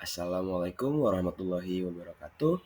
Assalamualaikum warahmatullahi wabarakatuh.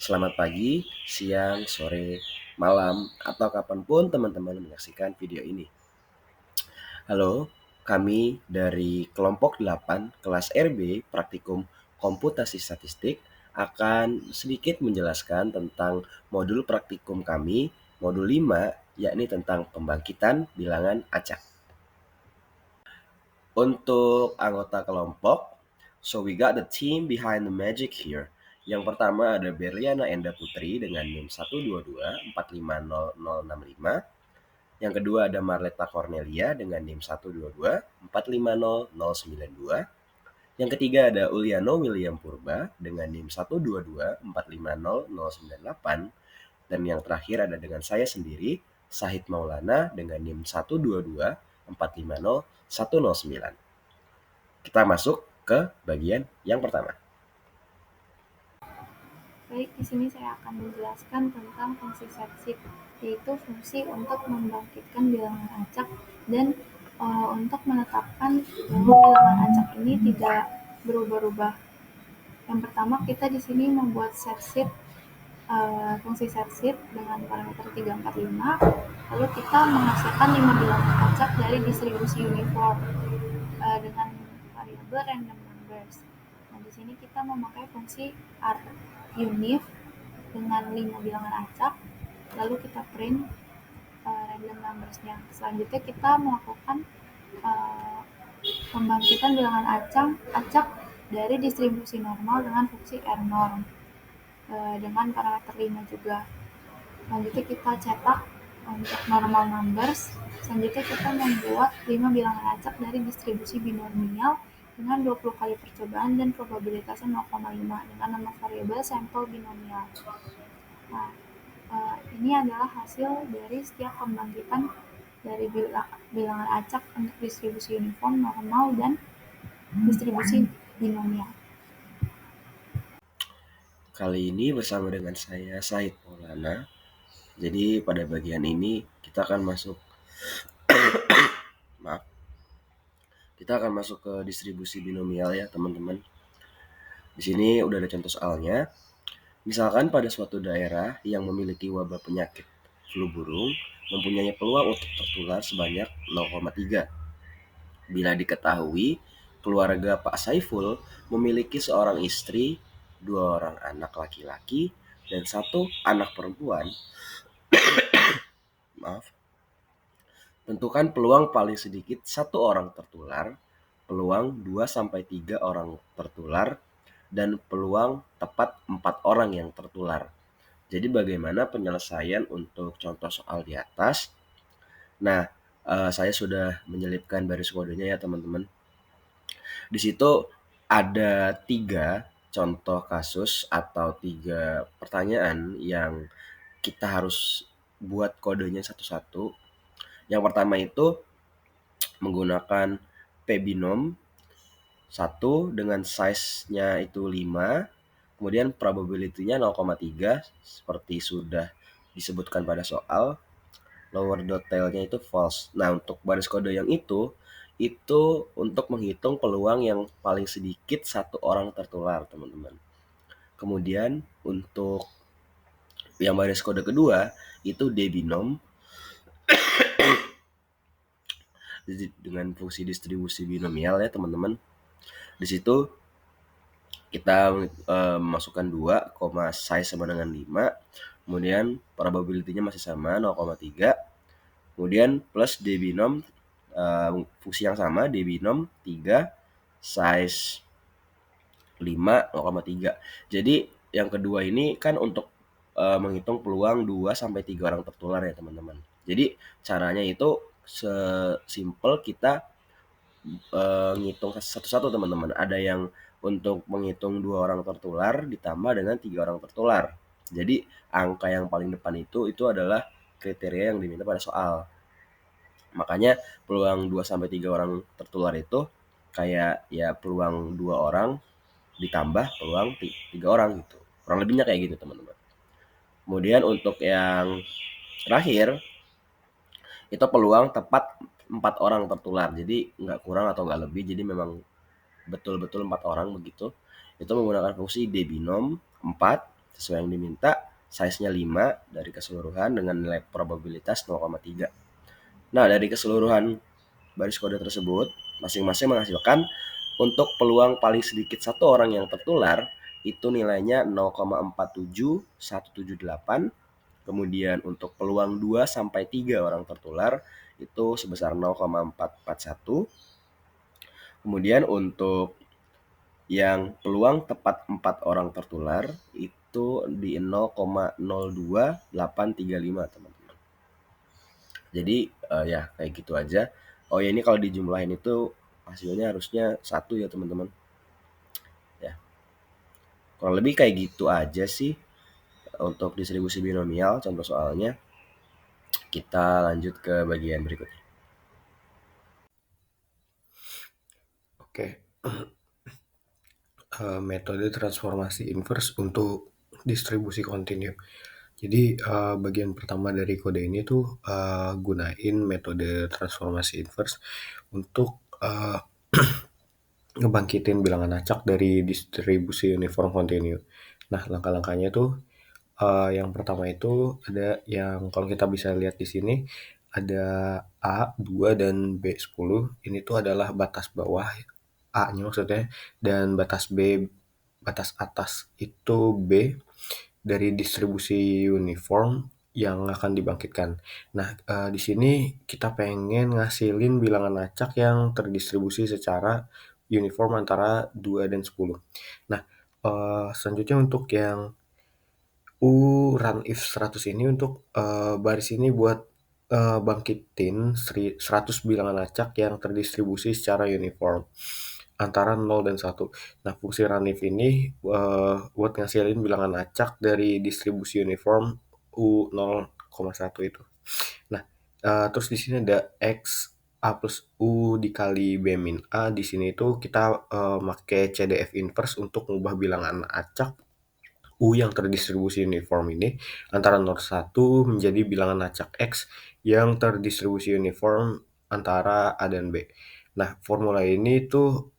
Selamat pagi, siang, sore, malam, atau kapanpun teman-teman menyaksikan video ini. Halo, kami dari kelompok 8 kelas RB Praktikum Komputasi Statistik akan sedikit menjelaskan tentang modul praktikum kami, modul 5, yakni tentang pembangkitan bilangan acak. Untuk anggota kelompok, so we got the team behind the magic here. Yang pertama ada Berliana Enda Putri dengan NIM 122450065. Yang kedua ada Marleta Cornelia dengan NIM 122450092. Yang ketiga ada Uliano William Purba dengan NIM 122450098. Dan yang terakhir ada dengan saya sendiri, Sahid Maulana dengan NIM 122450109. Kita masuk ke bagian yang pertama. Baik, di sini saya akan menjelaskan tentang fungsi set-sheet, yaitu fungsi untuk membangkitkan bilangan acak dan untuk menetapkan bahwa bilangan acak ini tidak berubah-ubah. Yang pertama, kita di sini membuat set-sheet, fungsi set-sheet dengan parameter 345, lalu kita menghasilkan 5 bilangan acak dari distribusi uniform dengan variabel random numbers. Nah, di sini kita memakai fungsi runif dengan 5 bilangan acak, lalu kita print random numbersnya. Selanjutnya kita melakukan pembangkitan bilangan acak dari distribusi normal dengan fungsi rnorm dengan parameter 5 juga. Selanjutnya kita cetak untuk normal numbers. Selanjutnya kita membuat 5 bilangan acak dari distribusi binomial dengan 20 kali percobaan dan probabilitasnya 0,5 dengan nama variabel sampel binomial. Nah, ini adalah hasil dari setiap pembangkitan dari bilangan acak untuk distribusi uniform, normal, dan distribusi binomial. Kali ini bersama dengan saya Said Maulana. Jadi pada bagian ini kita akan masuk kita akan masuk ke distribusi binomial ya teman-teman. Di sini udah ada contoh soalnya. Misalkan pada suatu daerah yang memiliki wabah penyakit flu burung mempunyai peluang untuk tertular sebanyak 0,3. Bila diketahui keluarga Pak Saiful memiliki seorang istri, 2 orang anak laki-laki, dan 1 anak perempuan, tentukan peluang paling sedikit 1 orang tertular, peluang 2-3 orang tertular, dan peluang tepat 4 orang yang tertular. Jadi bagaimana penyelesaian untuk contoh soal di atas? Nah, saya sudah menyelipkan baris kodenya ya teman-teman. Di situ ada 3 contoh kasus atau 3 pertanyaan yang kita harus buat kodenya satu-satu. Yang pertama itu menggunakan P-binom 1 dengan size-nya itu 5, kemudian probability-nya 0,3 seperti sudah disebutkan pada soal. Lower dot-tail-nya itu false. Nah, untuk baris kode yang itu untuk menghitung peluang yang paling sedikit 1 orang tertular, teman-teman. Kemudian untuk yang baris kode kedua itu D-binom dengan fungsi distribusi binomial ya teman-teman. Di situ kita masukkan 2, size sama dengan 5, kemudian probability-nya masih sama 0,3, kemudian plus D-binom fungsi yang sama, D-binom 3, size 5, 0,3. Jadi yang kedua ini kan untuk menghitung peluang 2-3 orang tertular ya teman-teman. Jadi caranya itu sesimpel kita ngitung satu-satu teman-teman. Ada yang untuk menghitung 2 orang tertular ditambah dengan 3 orang tertular. Jadi angka yang paling depan itu adalah kriteria yang diminta pada soal. Makanya peluang 2-3 orang tertular itu kayak ya peluang 2 orang ditambah peluang 3 orang gitu. Kurang lebihnya kayak gitu teman-teman. Kemudian untuk yang terakhir itu peluang tepat 4 orang tertular. Jadi nggak kurang atau nggak lebih. Jadi memang betul-betul 4 orang begitu, itu menggunakan fungsi debinom 4 sesuai yang diminta, size-nya 5 dari keseluruhan dengan nilai probabilitas 0,3. Nah, dari keseluruhan baris kode tersebut, masing-masing menghasilkan untuk peluang paling sedikit satu orang yang tertular itu nilainya 0,47178. Kemudian untuk peluang 2 sampai 3 orang tertular itu sebesar 0,441. Kemudian untuk yang peluang tepat 4 orang tertular itu di 0,02,835 teman-teman. Jadi ya kayak gitu aja. Oh ya, ini kalau dijumlahin itu hasilnya harusnya 1 ya teman-teman. Ya, kurang lebih kayak gitu aja sih untuk distribusi binomial contoh soalnya. Kita lanjut ke bagian berikutnya. Oke, metode transformasi inverse untuk distribusi kontinu. Jadi bagian pertama dari kode ini tuh gunain metode transformasi inverse untuk ngebangkitin bilangan acak dari distribusi uniform kontinu. Nah, langkah-langkahnya tuh yang pertama itu ada yang kalau kita bisa lihat di sini ada A, 2, dan B, 10. Ini tuh adalah batas bawah A-nya maksudnya, dan batas B, batas atas itu B dari distribusi uniform yang akan dibangkitkan. Nah, di sini kita pengen ngasilin bilangan acak yang terdistribusi secara uniform antara 2 dan 10. Nah, selanjutnya untuk yang run if 100 ini untuk baris ini buat bangkitin 100 bilangan acak yang terdistribusi secara uniform antara 0 dan 1. Nah, fungsi run if ini buat ngasilin bilangan acak dari distribusi uniform U0,1 itu. Nah, terus di sini ada X A plus U dikali B min A. Di sini itu kita pakai CDF inverse untuk mengubah bilangan acak U yang terdistribusi uniform ini antara 0,1 menjadi bilangan acak X yang terdistribusi uniform antara A dan B. Nah, formula ini tuh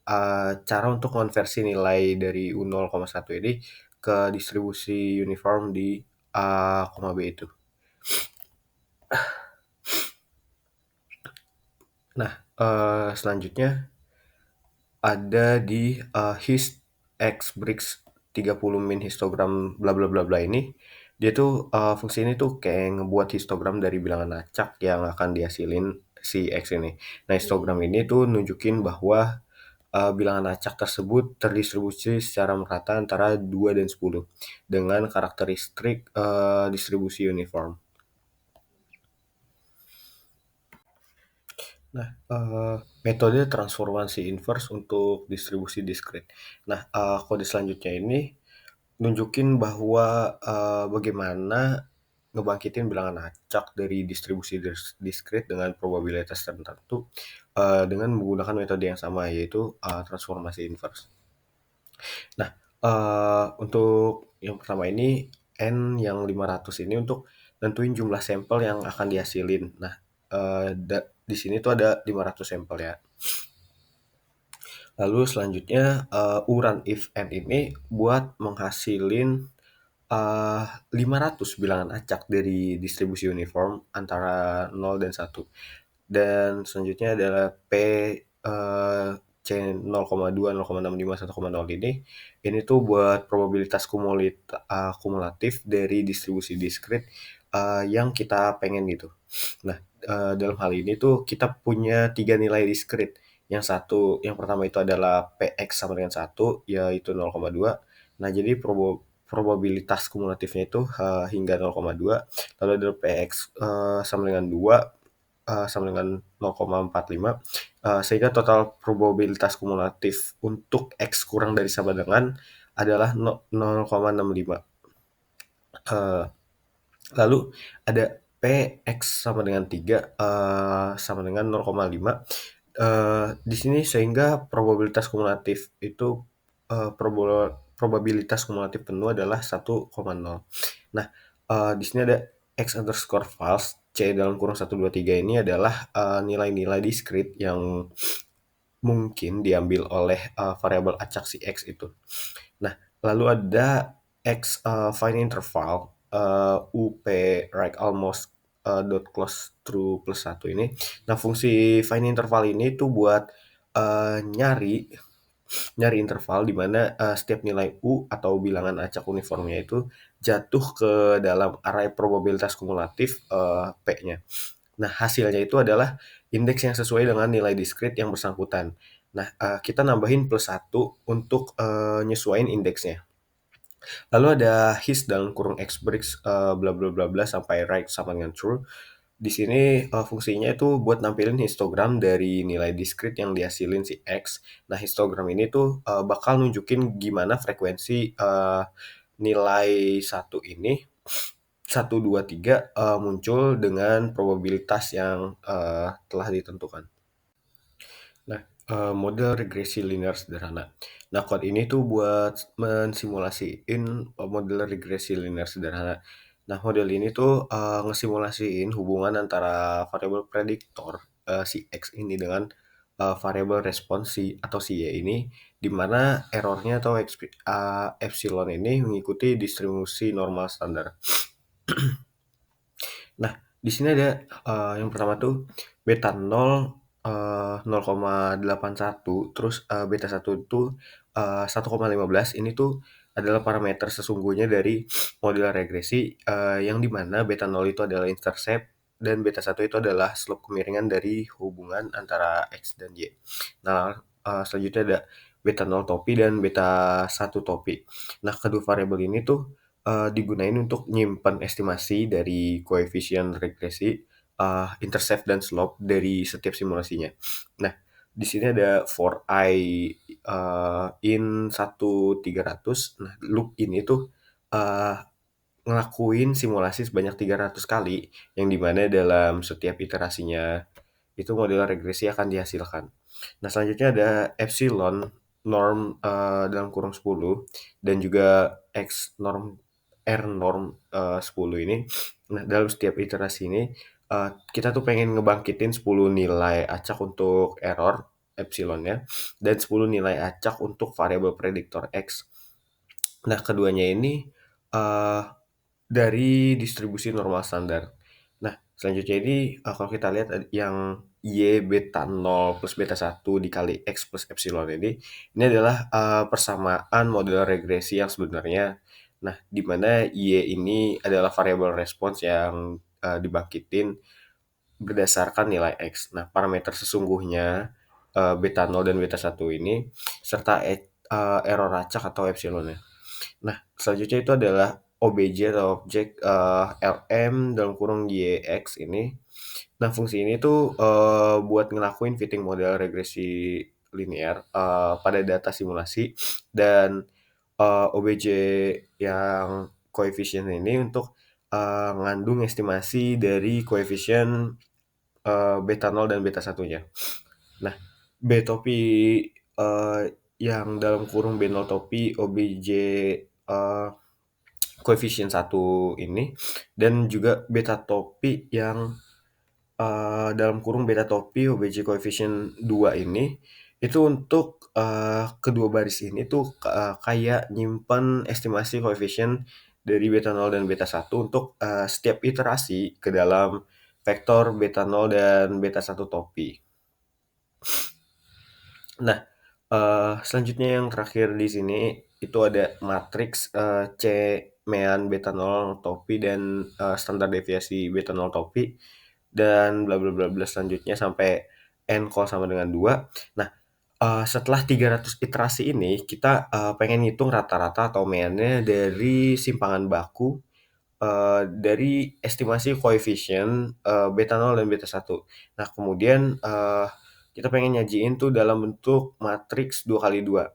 cara untuk konversi nilai dari U0,1 ini ke distribusi uniform di A, B itu. Nah, selanjutnya ada di hist x bricks 30 min histogram bla bla bla bla ini. Dia tuh fungsi ini tuh kayak ngebuat histogram dari bilangan acak yang akan dihasilin si X ini. Nah, histogram ini tuh nunjukin bahwa bilangan acak tersebut terdistribusi secara merata antara 2 dan 10 dengan karakteristik distribusi uniform. Nah, metode transformasi inverse untuk distribusi diskrit. Nah, kode selanjutnya ini nunjukin bahwa bagaimana ngebangkitin bilangan acak dari distribusi diskrit dengan probabilitas tertentu dengan menggunakan metode yang sama, yaitu transformasi inverse. Nah, untuk yang pertama ini N yang 500 ini untuk nentuin jumlah sampel yang akan dihasilin. Nah, di sini tuh ada 500 sampel ya. Lalu selanjutnya run if N ini buat menghasilin 500 bilangan acak dari distribusi uniform antara 0 dan 1. Dan selanjutnya adalah P C 0,2, 0,65, 1,0 ini tuh buat probabilitas kumulatif dari distribusi diskrit yang kita pengen gitu. Nah, dalam hal ini tuh kita punya 3 nilai diskrit. Yang pertama itu adalah PX sama dengan 1, yaitu 0,2. Nah, jadi probabilitas kumulatifnya itu hingga 0,2. Lalu ada PX sama dengan 2 sama dengan 0,45, sehingga total probabilitas kumulatif untuk X kurang dari sama dengan adalah 0,65. Lalu ada PX sama dengan 3 sama dengan 0,5. Di sini sehingga probabilitas kumulatif itu probabilitas kumulatif penuh adalah 1,0. Nah, di sini ada X underscore false C dalam kurung 1, 2, 3 ini adalah nilai-nilai diskrit yang mungkin diambil oleh variabel acak si X itu. Nah, lalu ada X fine interval UP right almost dot close true plus 1 ini. Nah, fungsi fine interval ini tuh buat nyari nyari interval di mana setiap nilai U atau bilangan acak uniformnya itu jatuh ke dalam array probabilitas kumulatif P-nya. Nah, hasilnya itu adalah indeks yang sesuai dengan nilai diskrit yang bersangkutan. Nah, kita nambahin plus 1 untuk nyesuaiin indeksnya. Lalu ada his dalam kurung x breaks bla bla bla bla sampai right sama dengan true. Di sini fungsinya itu buat nampilin histogram dari nilai diskrit yang dihasilin si X. Nah, histogram ini tuh bakal nunjukin gimana frekuensi nilai satu ini 1, 2, 3 muncul dengan probabilitas yang telah ditentukan. Nah, model regresi linear sederhana. Nah, code ini tuh buat mensimulasiin model regresi linear sederhana. Nah, model ini tuh ngesimulasiin hubungan antara variabel prediktor si X ini dengan variabel respons si atau si Y ini, di mana errornya atau epsilon ini mengikuti distribusi normal standar. Nah, di sini ada yang pertama tuh beta 0 0,81 terus beta 1 itu 1,15. Ini tuh adalah parameter sesungguhnya dari model regresi yang dimana beta 0 itu adalah intercept dan beta 1 itu adalah slope kemiringan dari hubungan antara X dan Y. Nah, selanjutnya ada beta 0 topi dan beta 1 topi. Nah, kedua variabel ini tuh digunain untuk nyimpan estimasi dari koefisien regresi, intercept dan slope dari setiap simulasinya. Nah, di sini ada for I in 1/300. Nah, loop ini tuh ngelakuin simulasi sebanyak 300 kali, yang dimana dalam setiap iterasinya itu model regresi akan dihasilkan. Nah, selanjutnya ada epsilon norm dalam kurung 10 dan juga X norm R norm 10 ini. Nah, dalam setiap iterasi ini kita tuh pengen ngebangkitin 10 nilai acak untuk error epsilonnya dan 10 nilai acak untuk variabel prediktor X. Nah, keduanya ini uh, dari distribusi normal standar. Nah, selanjutnya ini kalau kita lihat yang Y beta 0 plus beta 1 dikali X plus epsilon ini adalah persamaan model regresi yang sebenarnya. Nah, di mana Y ini adalah variabel respons yang dibangkitin berdasarkan nilai X. Nah, parameter sesungguhnya beta 0 dan beta 1 ini serta error acak atau epsilonnya. Nah, selanjutnya itu adalah OBJ atau objek LM dalam kurung YX ini. Nah, fungsi ini tuh buat ngelakuin fitting model regresi linear pada data simulasi dan OBJ yang koefisien ini untuk ngandung estimasi dari koefisien beta 0 dan beta 1-nya. Nah, B topi yang dalam kurung B0 topi OBJ koefisien 1 ini dan juga beta topi yang dalam kurung beta topi OBJ koefisien 2 ini itu untuk kedua baris ini tuh kayak nyimpen estimasi koefisien dari beta 0 dan beta 1 untuk setiap iterasi ke dalam vektor beta 0 dan beta 1 topi. Nah, selanjutnya yang terakhir di sini itu ada matriks C mean beta 0 topi dan standar deviasi beta 0 topi dan bla bla bla bla selanjutnya sampai n sama dengan 2. Nah, setelah 300 iterasi ini kita pengen ngitung rata-rata atau meannya dari simpangan baku dari estimasi koefisien beta 0 dan beta 1. Nah, kemudian kita pengen nyajiin tuh dalam bentuk matriks 2x2.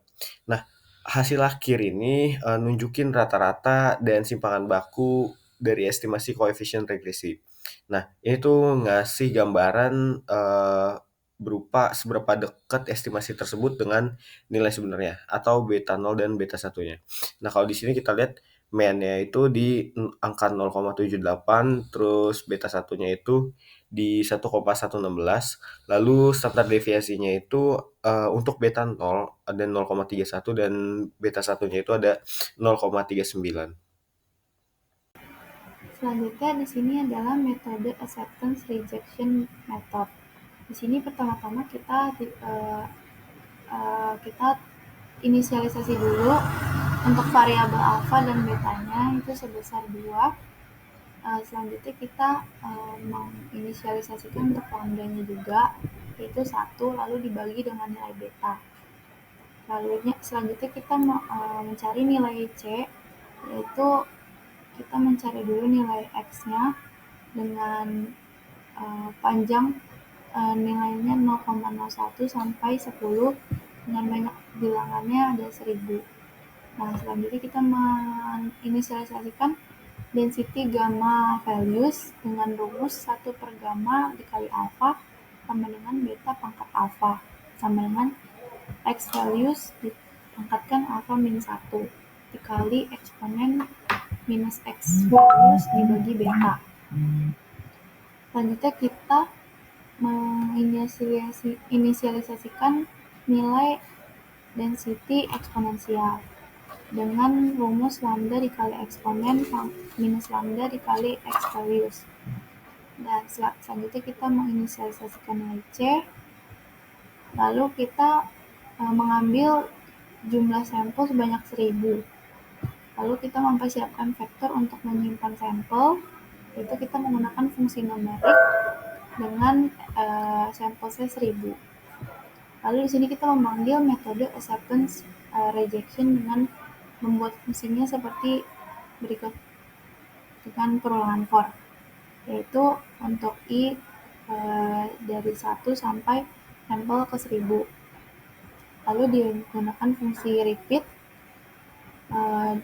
Nah, hasil akhir ini nunjukin rata-rata dan simpangan baku dari estimasi koefisien regresi. Nah, ini tuh ngasih gambaran berupa seberapa dekat estimasi tersebut dengan nilai sebenarnya atau beta 0 dan beta 1-nya. Nah, kalau di sini kita lihat mean-nya itu di angka 0,78, terus beta 1-nya itu di 1,116. Lalu standar deviasinya itu untuk beta 0 ada 0,31 dan beta 1-nya itu ada 0,39. Selanjutnya di sini adalah metode acceptance rejection method. Di sini pertama-tama kita inisialisasi dulu untuk variabel alfa dan betanya itu sebesar 2. Selanjutnya kita menginisialisasikan untuk lambdanya juga, yaitu 1, lalu dibagi dengan nilai beta. Selanjutnya kita mencari nilai C, yaitu kita mencari dulu nilai X-nya dengan panjang nilainya 0,01 sampai 10 dengan banyak bilangannya ada 1000. Nah, selanjutnya kita menginisialisasikan density gamma values dengan rumus 1 per gamma dikali alpha sama dengan beta pangkat alpha sama dengan X values dipangkatkan alpha min 1 dikali eksponen minus X values dibagi beta. Selanjutnya kita menginisialisasikan nilai density eksponensial dengan rumus lambda dikali eksponen minus lambda dikali X values. Dan selanjutnya kita menginisialisasikan nilai C, lalu kita mengambil jumlah sampel sebanyak 1000. Lalu kita mempersiapkan vektor untuk menyimpan sampel, yaitu kita menggunakan fungsi numerik dengan sampel saya 1000. Lalu di sini kita memanggil metode acceptance rejection dengan membuat fungsinya seperti berikut dengan perulangan for, yaitu untuk i dari 1 sampai sampel ke 1000. Lalu digunakan fungsi repeat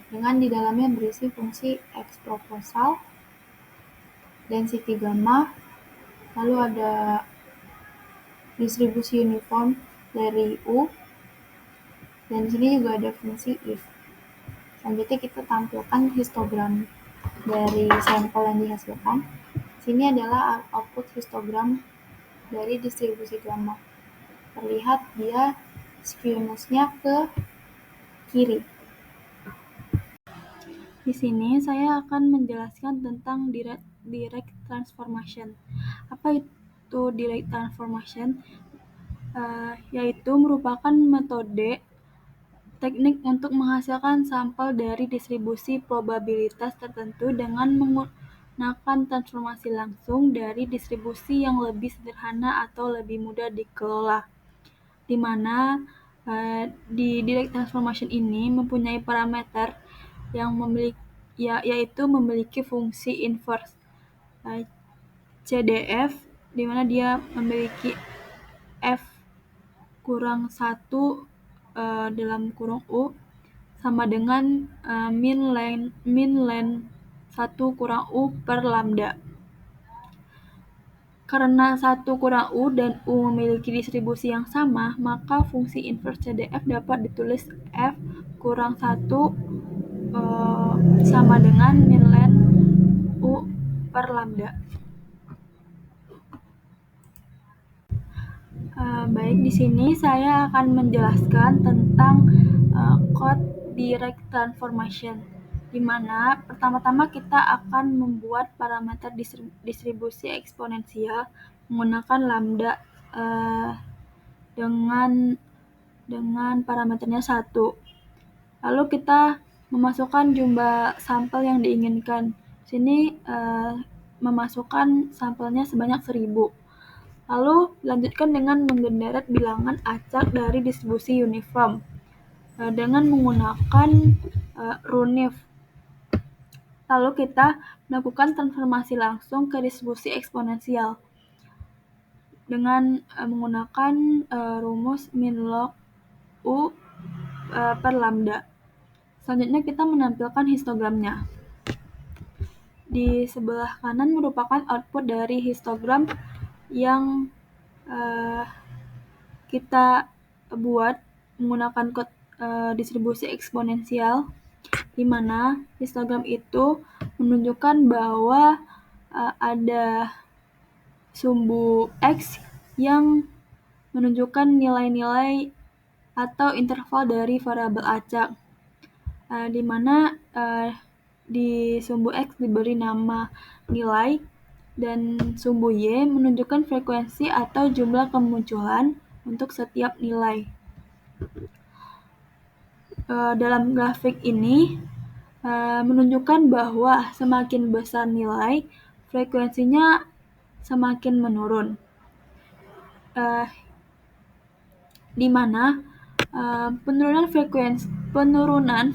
dengan di dalamnya berisi fungsi X proposal, density gamma, lalu ada distribusi uniform dari U, dan di sini juga ada fungsi if. Selanjutnya kita tampilkan histogram dari sampel yang dihasilkan. Sini adalah output histogram dari distribusi gamma. Terlihat dia skewness-nya ke kiri. Di sini saya akan menjelaskan tentang direct transformation. Apa itu direct transformation? Yaitu merupakan metode teknik untuk menghasilkan sampel dari distribusi probabilitas tertentu dengan menggunakan transformasi langsung dari distribusi yang lebih sederhana atau lebih mudah dikelola, di mana di direct transformation ini mempunyai parameter yang yaitu memiliki fungsi inverse CDF, di mana dia memiliki F kurang 1 dalam kurung U sama dengan min length 1 kurang U per lambda. Karena 1 kurang U dan U memiliki distribusi yang sama, maka fungsi inverse CDF dapat ditulis F kurang 1 sama dengan min length U per lambda. Baik, di sini saya akan menjelaskan tentang code direct transformation, di mana pertama-tama kita akan membuat parameter distribusi eksponensial menggunakan lambda dengan parameternya 1. Lalu kita memasukkan jumlah sampel yang diinginkan. Sini memasukkan sampelnya sebanyak 1000. Lalu lanjutkan dengan menggenderet bilangan acak dari distribusi uniform dengan menggunakan runif. Lalu kita melakukan transformasi langsung ke distribusi eksponensial dengan menggunakan rumus min log U per lambda. Selanjutnya kita menampilkan histogramnya. Di sebelah kanan merupakan output dari histogram yang kita buat menggunakan kode distribusi eksponensial, di mana histogram itu menunjukkan bahwa ada sumbu X yang menunjukkan nilai-nilai atau interval dari variabel acak, di mana di sumbu X diberi nama nilai dan sumbu Y menunjukkan frekuensi atau jumlah kemunculan untuk setiap nilai. Dalam grafik ini menunjukkan bahwa semakin besar nilai, frekuensinya semakin menurun. Di mana penurunan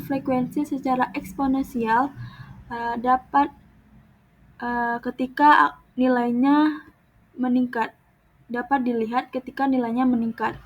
frekuensi secara eksponensial dapat ketika nilainya meningkat, dapat dilihat ketika nilainya meningkat.